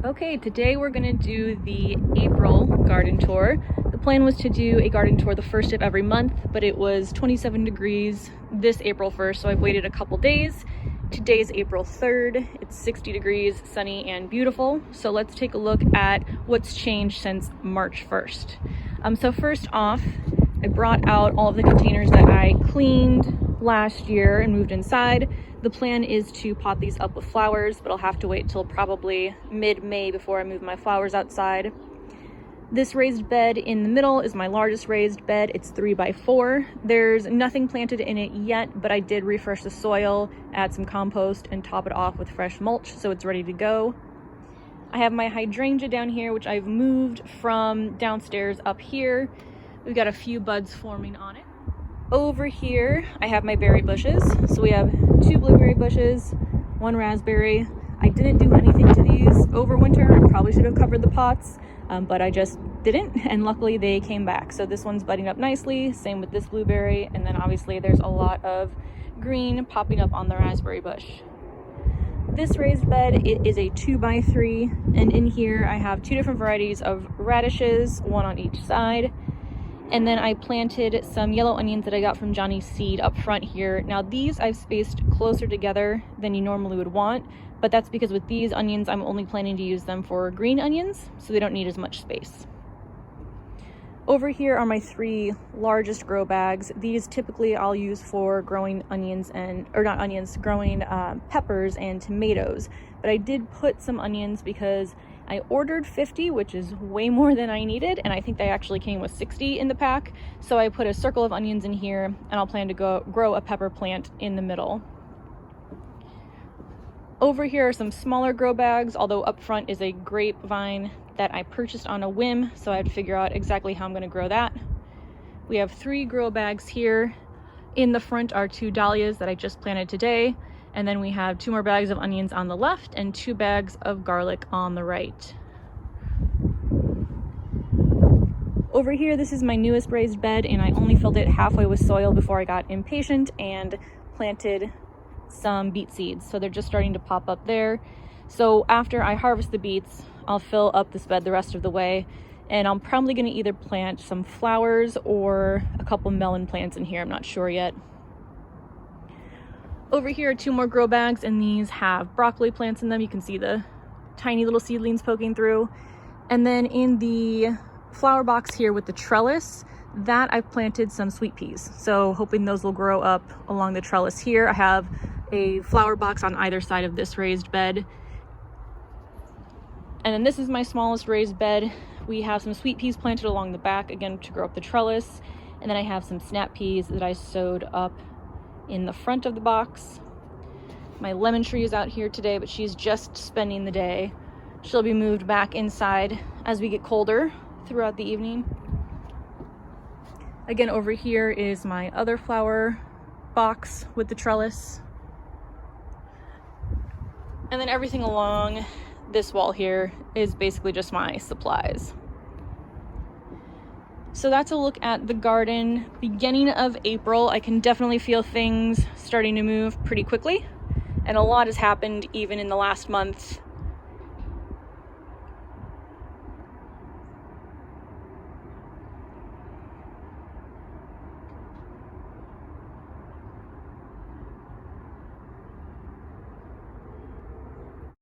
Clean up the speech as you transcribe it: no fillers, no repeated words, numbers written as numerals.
Okay, today we're gonna do the April garden tour. The plan was to do a garden tour the first of every month, but it was 27 degrees this April 1st, so I've waited a couple days. Today's April 3rd, it's 60 degrees, sunny and beautiful. So let's take a look at what's changed since March 1st. So first off, I brought out all of the containers that I cleaned last year and moved inside. The plan is to pot these up with flowers, but I'll have to wait till probably mid-May before I move my flowers outside. This raised bed in the middle is my largest raised bed. It's 3x4. There's nothing planted in it yet, but I did refresh the soil, add some compost, and top it off with fresh mulch, so it's ready to go. I have my hydrangea down here, which I've moved from downstairs up here. We've got a few buds forming on it. Over here, I have my berry bushes. So we have 2 blueberry bushes, 1 raspberry. I didn't do anything to these over winter. I probably should have covered the pots, but I just didn't, and luckily they came back. So this one's budding up nicely, same with this blueberry, and then obviously there's a lot of green popping up on the raspberry bush. This raised bed, it is a 2x3, and in here I have 2 different varieties of radishes, 1 on each side. And then I planted some yellow onions that I got from Johnny's Seed up front here. Now these I've spaced closer together than you normally would want, but that's because with these onions, I'm only planning to use them for green onions, so they don't need as much space. Over here are my 3 largest grow bags. These typically I'll use for growing onions growing peppers and tomatoes. But I did put some onions because I ordered 50, which is way more than I needed, and I think they actually came with 60 in the pack. So I put a circle of onions in here, and I'll plan to grow a pepper plant in the middle. Over here are some smaller grow bags, although up front is a grapevine that I purchased on a whim, so I had to figure out exactly how I'm going to grow that. We have 3 grow bags here. In the front are 2 dahlias that I just planted today, and then we have 2 more bags of onions on the left and 2 bags of garlic on the right. Over here, this is my newest raised bed, and I only filled it halfway with soil before I got impatient and planted some beet seeds. So they're just starting to pop up there. So after I harvest the beets, I'll fill up this bed the rest of the way, and I'm probably going to either plant some flowers or a couple melon plants in here. I'm not sure yet. Over here are 2 more grow bags, and these have broccoli plants in them. You can see the tiny little seedlings poking through. And then in the flower box here with the trellis, that I've planted some sweet peas. So hoping those will grow up along the trellis here. I have a flower box on either side of this raised bed. And then this is my smallest raised bed. We have some sweet peas planted along the back, again, to grow up the trellis. And then I have some snap peas that I sowed up in the front of the box. My lemon tree is out here today, but she's just spending the day. She'll be moved back inside as we get colder throughout the evening. Again, over here is my other flower box with the trellis. And then everything along this wall here is basically just my supplies. So that's a look at the garden. Beginning of April, I can definitely feel things starting to move pretty quickly. And a lot has happened even in the last month